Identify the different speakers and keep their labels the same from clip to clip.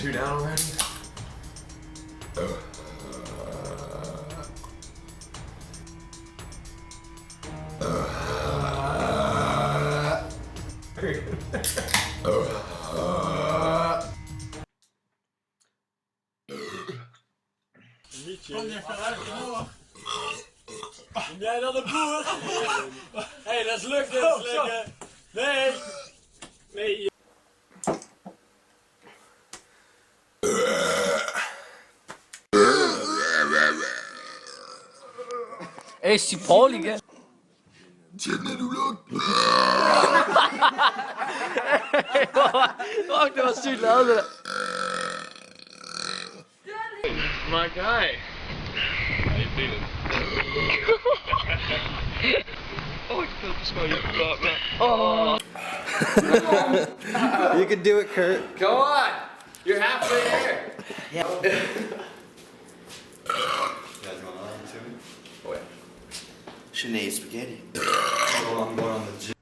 Speaker 1: 2 down already?
Speaker 2: Mietje. Kom jij dan de boer? Hé, dat is lukt dit slikken. Nee. Nee.
Speaker 3: Ey, ist die Pauli, gell? Fuck, der was too loud.
Speaker 2: My guy. How you feeling? Oh, I feel the smell you got, man. Oh.
Speaker 4: You can do it, Kurt.
Speaker 1: Go on! You're halfway there!
Speaker 4: Yeah.
Speaker 1: You guys going on to me? Oh yeah.
Speaker 4: Shouldn't eat spaghetti. I'm going on the gym.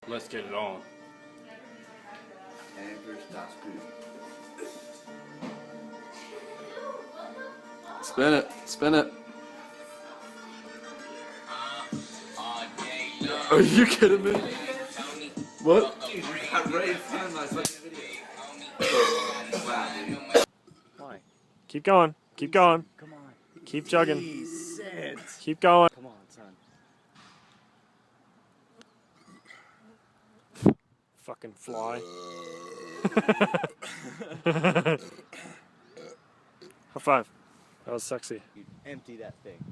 Speaker 2: Let's get it on.
Speaker 3: Spin it, spin it. Are you kidding me? What?
Speaker 2: Keep going. Keep going.
Speaker 4: Come on.
Speaker 2: Keep chugging.
Speaker 4: Decent.
Speaker 2: Keep going.
Speaker 4: Come on, son.
Speaker 2: Fucking fly. High five. That was sexy.
Speaker 4: You empty that thing.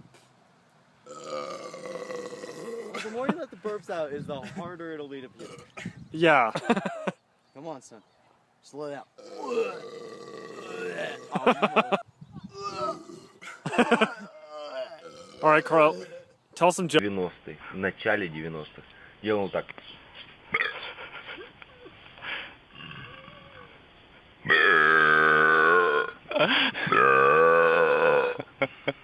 Speaker 4: Well, the more you let the burps out, is the harder it'll be to puke.
Speaker 2: Yeah.
Speaker 4: Come on, son. Slow down.
Speaker 2: All right, Carl. Tell some jokes.
Speaker 5: 90-х, в начале 90-х. Делал так.